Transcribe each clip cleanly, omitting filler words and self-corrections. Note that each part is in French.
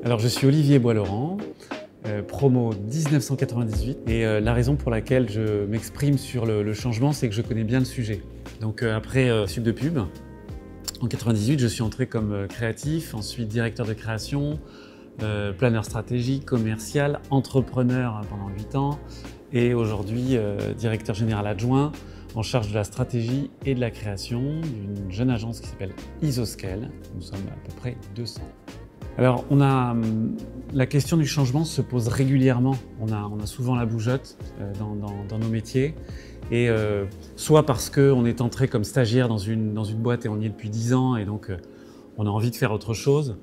Alors je suis Olivier Bois-Laurent, promo 1998 et la raison pour laquelle je m'exprime sur le changement, c'est que je connais bien le sujet. Donc après Sub de Pub, en 98, je suis entré comme créatif, ensuite directeur de création, planeur stratégique, commercial, entrepreneur pendant 8 ans et aujourd'hui directeur général adjoint en charge de la stratégie et de la création d'une jeune agence qui s'appelle Isoscale. Nous sommes à peu près 200. Alors, la question du changement se pose régulièrement. On a souvent la bougeotte dans nos métiers. Et soit parce qu'on est entré comme stagiaire dans une boîte et on y est depuis 10 ans et donc on a envie de faire autre chose.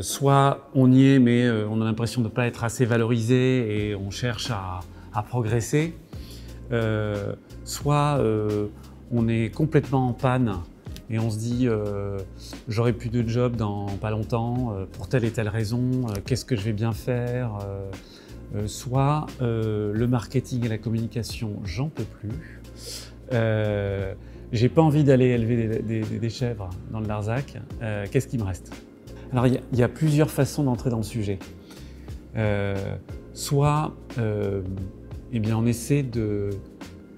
Soit on y est mais on a l'impression de ne pas être assez valorisé et on cherche à progresser. Soit on est complètement en panne et on se dit j'aurai plus de job dans pas longtemps pour telle et telle raison, qu'est-ce que je vais bien faire soit le marketing et la communication, j'en peux plus. J'ai pas envie d'aller élever des chèvres dans le Larzac, qu'est-ce qui me reste? Alors il y a plusieurs façons d'entrer dans le sujet. Soit eh bien, on essaie de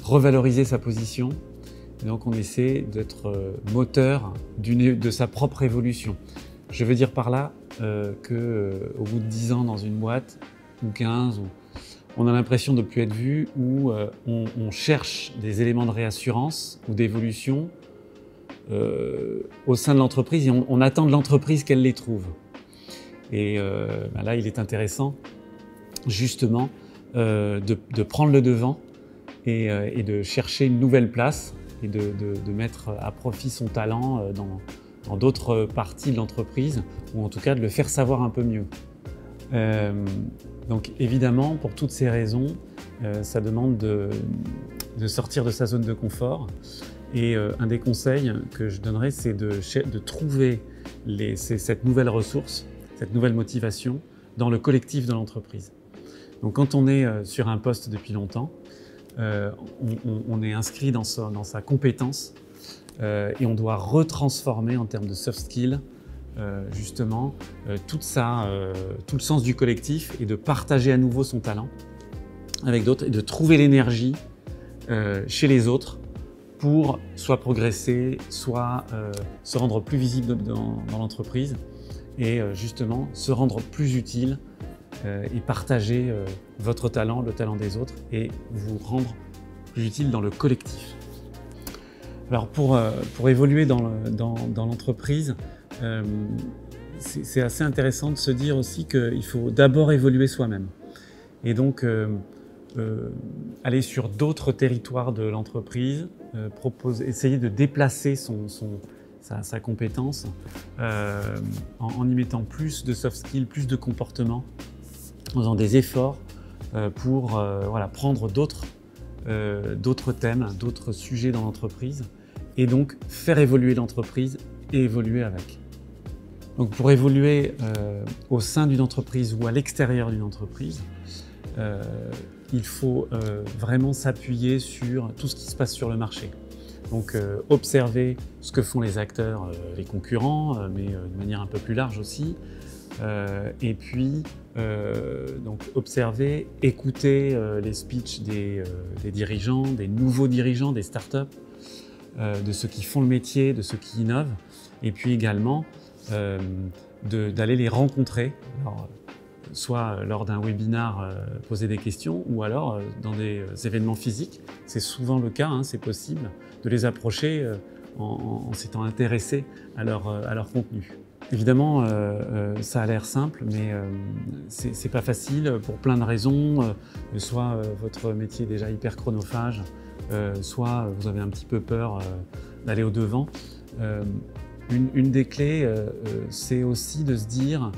revaloriser sa position. Et donc on essaie d'être moteur de sa propre évolution. Je veux dire par là qu'au bout de 10 ans dans une boîte, ou 15, on a l'impression de ne plus être vu, ou on cherche des éléments de réassurance ou d'évolution au sein de l'entreprise et on attend de l'entreprise qu'elle les trouve. Et là, il est intéressant justement de prendre le devant et de chercher une nouvelle place et de mettre à profit son talent dans d'autres parties de l'entreprise, ou en tout cas de le faire savoir un peu mieux. Donc évidemment, pour toutes ces raisons, ça demande de sortir de sa zone de confort. Et un des conseils que je donnerais, c'est de trouver cette nouvelle ressource, cette nouvelle motivation dans le collectif de l'entreprise. Donc quand on est sur un poste depuis longtemps, on est inscrit dans sa compétence et on doit retransformer en termes de soft skills justement tout le sens du collectif et de partager à nouveau son talent avec d'autres et de trouver l'énergie chez les autres pour soit progresser, soit se rendre plus visible dans l'entreprise et justement se rendre plus utile et partager votre talent, le talent des autres et vous rendre plus utile dans le collectif. Alors pour évoluer dans l'entreprise, c'est assez intéressant de se dire aussi qu'il faut d'abord évoluer soi-même et donc aller sur d'autres territoires de l'entreprise, essayer de déplacer sa compétence en y mettant plus de soft skills, plus de comportements, en faisant des efforts pour prendre d'autres thèmes, d'autres sujets dans l'entreprise et donc faire évoluer l'entreprise et évoluer avec. Donc pour évoluer au sein d'une entreprise ou à l'extérieur d'une entreprise, il faut vraiment s'appuyer sur tout ce qui se passe sur le marché. Donc observer ce que font les acteurs, les concurrents, mais de manière un peu plus large aussi. Et puis donc observer, écouter les speeches des dirigeants, des nouveaux dirigeants, des startups, de ceux qui font le métier, de ceux qui innovent, et puis également d'aller les rencontrer, alors, soit lors d'un webinar poser des questions, ou alors dans des événements physiques. C'est souvent le cas, c'est possible de les approcher en s'étant intéressé à leur contenu. Évidemment, ça a l'air simple, mais c'est pas facile pour plein de raisons. Soit votre métier est déjà hyper chronophage, soit vous avez un petit peu peur d'aller au-devant. Une des clés, c'est aussi de se dire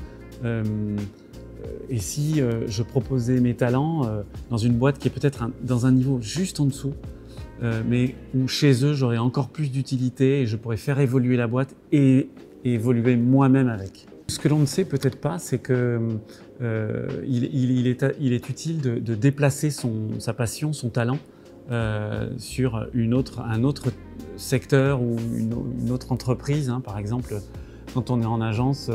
et si je proposais mes talents dans une boîte qui est peut-être dans un niveau juste en dessous, mais où chez eux j'aurais encore plus d'utilité et je pourrais faire évoluer la boîte et évoluer moi-même avec. Ce que l'on ne sait peut-être pas, c'est qu'il est utile de déplacer sa passion, son talent sur un autre secteur ou une autre entreprise. Par exemple, quand on est en agence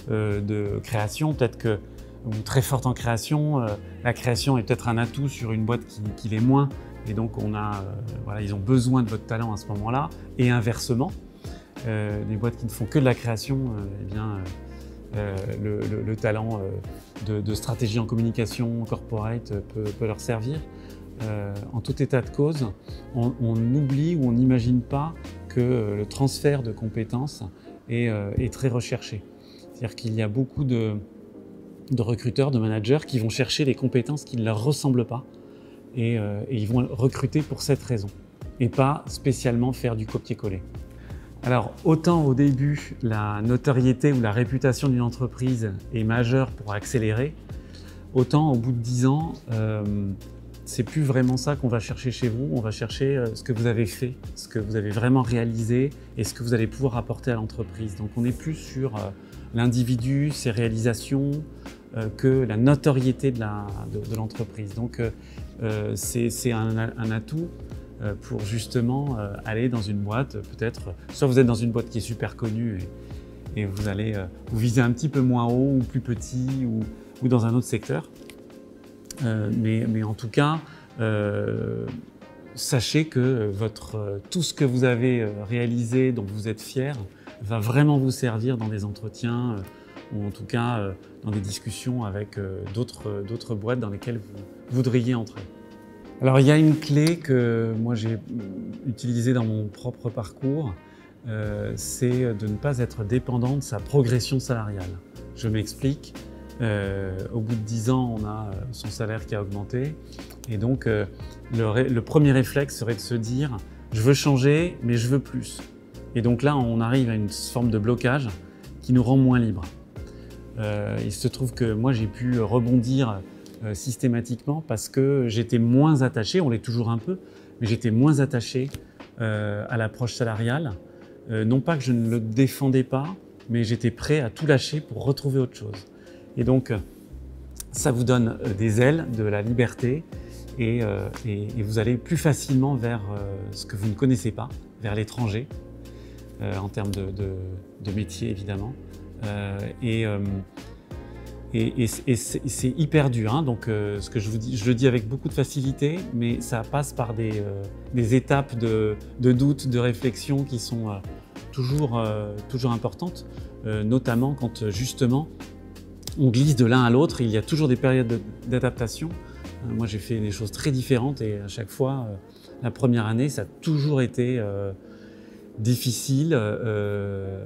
de création, peut-être que, ou très forte en création, la création est peut-être un atout sur une boîte qui l'est moins. Et donc, voilà, ils ont besoin de votre talent à ce moment-là. Et inversement, des boîtes qui ne font que de la création, eh bien, le talent de stratégie en communication corporate peut leur servir. En tout état de cause, on oublie ou on n'imagine pas que le transfert de compétences est très recherché. C'est-à-dire qu'il y a beaucoup de recruteurs, de managers qui vont chercher les compétences qui ne leur ressemblent pas et ils vont recruter pour cette raison et pas spécialement faire du copier-coller. Alors, autant au début, la notoriété ou la réputation d'une entreprise est majeure pour accélérer, autant au bout de 10 ans, c'est plus vraiment ça qu'on va chercher chez vous. On va chercher ce que vous avez fait, ce que vous avez vraiment réalisé et ce que vous allez pouvoir apporter à l'entreprise. Donc, on est plus sur l'individu, ses réalisations, que la notoriété de l'entreprise. Donc, c'est un atout pour justement aller dans une boîte, peut-être, soit vous êtes dans une boîte qui est super connue et vous allez vous viser un petit peu moins haut ou plus petit ou dans un autre secteur. Mais en tout cas, sachez que tout ce que vous avez réalisé, dont vous êtes fier, va vraiment vous servir dans des entretiens ou en tout cas dans des discussions avec d'autres boîtes dans lesquelles vous voudriez entrer. Alors il y a une clé que moi j'ai utilisée dans mon propre parcours, c'est de ne pas être dépendant de sa progression salariale. Je m'explique. Au bout de 10 ans, on a son salaire qui a augmenté et donc le premier réflexe serait de se dire « je veux changer, mais je veux plus ». Et donc là, on arrive à une forme de blocage qui nous rend moins libres. Il se trouve que moi, j'ai pu rebondir systématiquement parce que j'étais moins attaché, on l'est toujours un peu, mais j'étais moins attaché à l'approche salariale. Non pas que je ne le défendais pas, mais j'étais prêt à tout lâcher pour retrouver autre chose. Et donc, ça vous donne des ailes, de la liberté et vous allez plus facilement vers ce que vous ne connaissez pas, vers l'étranger, en termes de métier évidemment. Et c'est hyper dur, hein. Donc ce que je vous dis, je le dis avec beaucoup de facilité, mais ça passe par des étapes de doute, de réflexion qui sont toujours importantes, notamment quand justement on glisse de l'un à l'autre. Il y a toujours des périodes d'adaptation. Moi j'ai fait des choses très différentes et à chaque fois, la première année, ça a toujours été difficile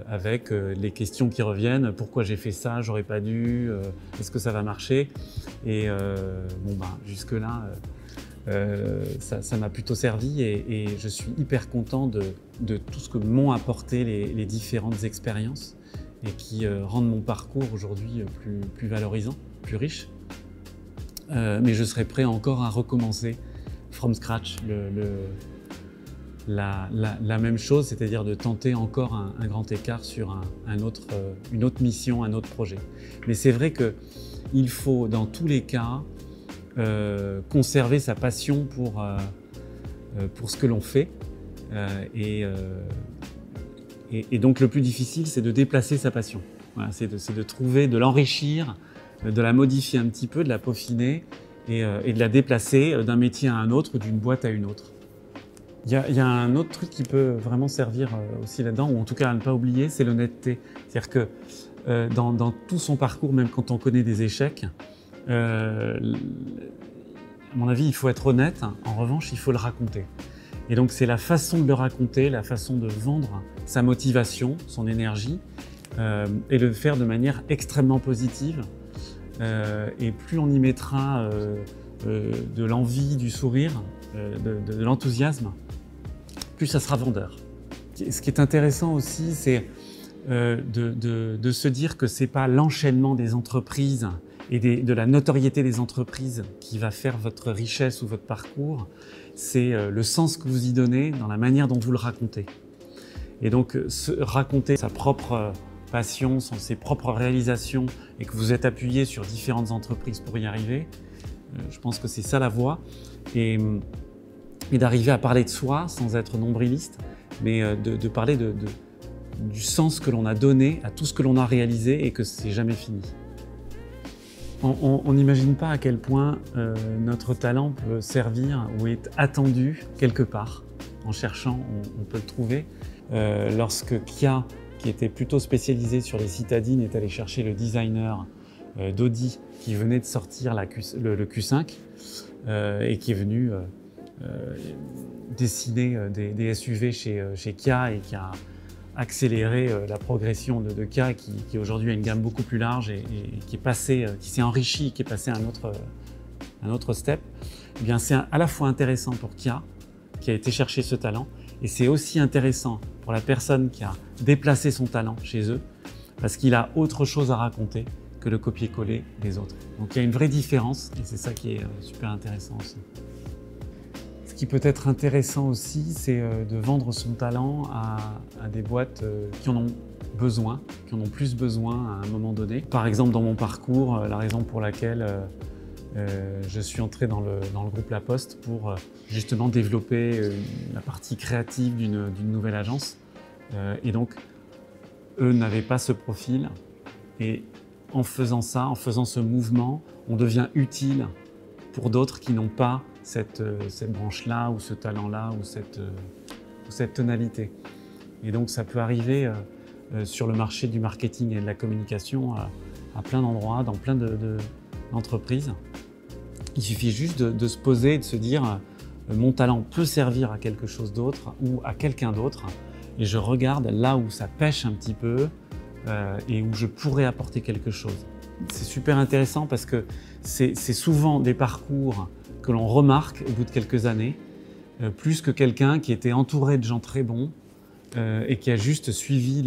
avec les questions qui reviennent. Pourquoi j'ai fait ça? J'aurais pas dû. Est-ce que ça va marcher? Et bon bah jusque là, ça m'a plutôt servi et je suis hyper content de tout ce que m'ont apporté les différentes expériences et qui rendent mon parcours aujourd'hui plus valorisant, plus riche. Mais je serais prêt encore à recommencer from scratch la même chose, c'est-à-dire de tenter encore un grand écart sur une autre mission, un autre projet. Mais c'est vrai qu'il faut, dans tous les cas, conserver sa passion pour ce que l'on fait. Et donc le plus difficile, c'est de déplacer sa passion. Voilà, c'est de trouver, de l'enrichir, de la modifier un petit peu, de la peaufiner et de la déplacer d'un métier à un autre ou d'une boîte à une autre. Il y a un autre truc qui peut vraiment servir aussi là-dedans, ou en tout cas à ne pas oublier, c'est l'honnêteté. C'est-à-dire que dans tout son parcours, même quand on connaît des échecs, à mon avis, il faut être honnête. En revanche, il faut le raconter. Et donc, c'est la façon de le raconter, la façon de vendre sa motivation, son énergie, et le faire de manière extrêmement positive. Et plus on y mettra de l'envie, du sourire, de l'enthousiasme, plus ça sera vendeur. Ce qui est intéressant aussi, c'est de se dire que ce n'est pas l'enchaînement des entreprises et de la notoriété des entreprises qui va faire votre richesse ou votre parcours, c'est le sens que vous y donnez dans la manière dont vous le racontez. Et donc, raconter sa propre passion, ses propres réalisations et que vous êtes appuyé sur différentes entreprises pour y arriver, je pense que c'est ça la voie. Et d'arriver à parler de soi sans être nombriliste, mais de parler du sens que l'on a donné à tout ce que l'on a réalisé et que c'est jamais fini. On n'imagine pas à quel point notre talent peut servir ou est attendu quelque part. En cherchant, on peut le trouver. Lorsque Kia, qui était plutôt spécialisé sur les citadines, est allé chercher le designer d'Audi qui venait de sortir le Q5 et qui est venu dessiner des SUV chez Kia et qui a accéléré la progression de Kia qui aujourd'hui a une gamme beaucoup plus large et qui s'est enrichi, qui est passé à un autre step. Eh bien, c'est à la fois intéressant pour Kia qui a été chercher ce talent et c'est aussi intéressant pour la personne qui a déplacé son talent chez eux parce qu'il a autre chose à raconter que le copier-coller des autres. Donc il y a une vraie différence et c'est ça qui est super intéressant aussi. Ce qui peut être intéressant aussi, c'est de vendre son talent à des boîtes qui en ont besoin, qui en ont plus besoin à un moment donné. Par exemple, dans mon parcours, la raison pour laquelle je suis entré dans le groupe La Poste pour justement développer la partie créative d'une nouvelle agence. Et donc, eux n'avaient pas ce profil. Et en faisant ça, en faisant ce mouvement, on devient utile pour d'autres qui n'ont pas cette branche-là ou ce talent-là ou cette tonalité. Et donc ça peut arriver sur le marché du marketing et de la communication à plein d'endroits, dans plein d'entreprises. Il suffit juste de se poser et de se dire mon talent peut servir à quelque chose d'autre ou à quelqu'un d'autre et je regarde là où ça pêche un petit peu et où je pourrais apporter quelque chose. C'est super intéressant parce que c'est souvent des parcours que l'on remarque au bout de quelques années, plus que quelqu'un qui était entouré de gens très bons et qui a juste suivi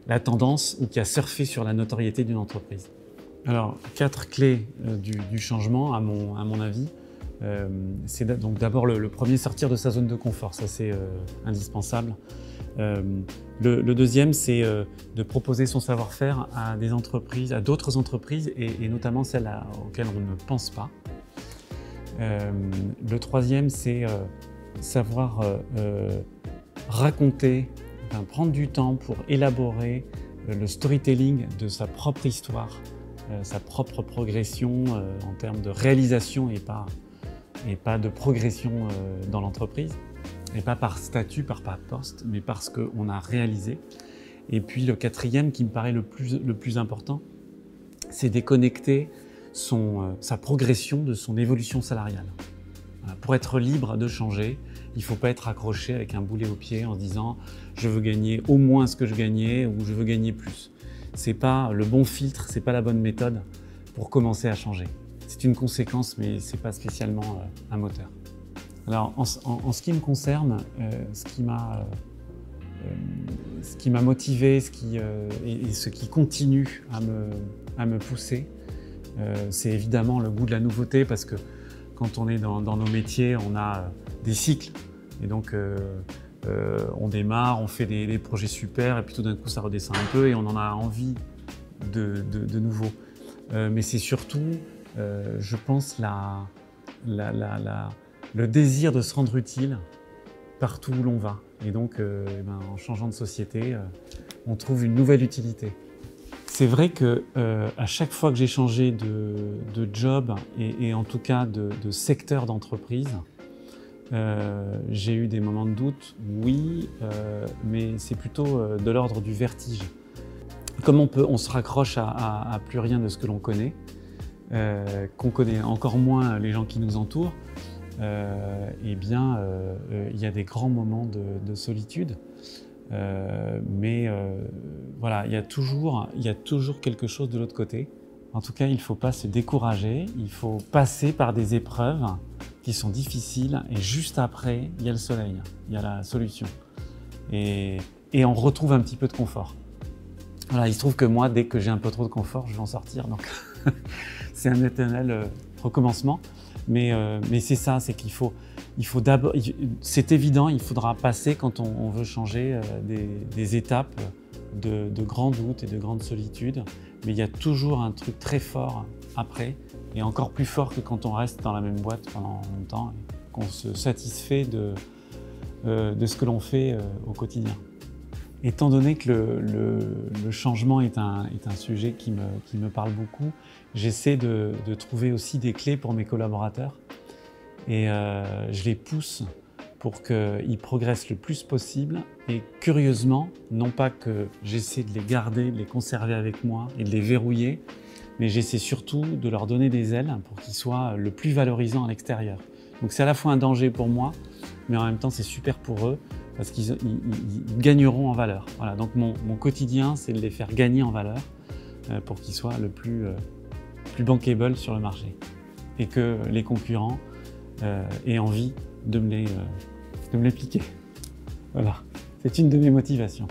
la tendance ou qui a surfé sur la notoriété d'une entreprise. Alors, 4 clés du changement, à mon avis. C'est donc d'abord le premier, sortir de sa zone de confort, ça c'est indispensable. Le deuxième, c'est de proposer son savoir-faire à des entreprises, à d'autres entreprises et notamment celles auxquelles on ne pense pas. Le troisième, c'est savoir raconter, prendre du temps pour élaborer le storytelling de sa propre histoire, sa propre progression en termes de réalisation et pas de progression dans l'entreprise. Et pas par statut, par poste, mais parce qu'on a réalisé. Et puis le quatrième qui me paraît le plus important, c'est déconnecter sa progression de son évolution salariale. Voilà. Pour être libre de changer, il ne faut pas être accroché avec un boulet au pied en se disant « je veux gagner au moins ce que je gagnais » ou « je veux gagner plus ». Ce n'est pas le bon filtre, ce n'est pas la bonne méthode pour commencer à changer. C'est une conséquence, mais ce n'est pas spécialement un moteur. Alors, en ce qui me concerne, ce qui m'a motivé et ce qui continue à me pousser, c'est évidemment le goût de la nouveauté parce que quand on est dans nos métiers, on a des cycles et donc on démarre, on fait des projets super et puis tout d'un coup ça redescend un peu et on en a envie de nouveau. Mais c'est surtout, je pense, le désir de se rendre utile partout où l'on va. Et donc, en changeant de société, on trouve une nouvelle utilité. C'est vrai que à chaque fois que j'ai changé de job et en tout cas de secteur d'entreprise, j'ai eu des moments de doute, oui, mais c'est plutôt de l'ordre du vertige. Comme on se raccroche à plus rien de ce que l'on connaît, qu'on connaît encore moins les gens qui nous entourent, il y a des grands moments de solitude, mais voilà, il y a toujours quelque chose de l'autre côté. En tout cas, il ne faut pas se décourager, il faut passer par des épreuves qui sont difficiles et juste après, il y a le soleil, il y a la solution. Et on retrouve un petit peu de confort. Voilà, il se trouve que moi, dès que j'ai un peu trop de confort, je vais en sortir. Donc c'est un éternel recommencement. Mais c'est ça, c'est qu'il faut d'abord, c'est évident, il faudra passer quand on veut changer des étapes de grands doutes et de grandes solitudes. Mais il y a toujours un truc très fort après, et encore plus fort que quand on reste dans la même boîte pendant longtemps, qu'on se satisfait de ce que l'on fait au quotidien. Étant donné que le changement est un sujet qui me parle beaucoup, j'essaie de trouver aussi des clés pour mes collaborateurs et je les pousse pour qu'ils progressent le plus possible et curieusement, non pas que j'essaie de les garder, de les conserver avec moi et de les verrouiller, mais j'essaie surtout de leur donner des ailes pour qu'ils soient le plus valorisants à l'extérieur. Donc c'est à la fois un danger pour moi, mais en même temps c'est super pour eux parce qu'ils gagneront en valeur. Voilà, donc mon quotidien, c'est de les faire gagner en valeur pour qu'ils soient le plus bankable sur le marché et que les concurrents aient envie de me les piquer. Voilà, c'est une de mes motivations.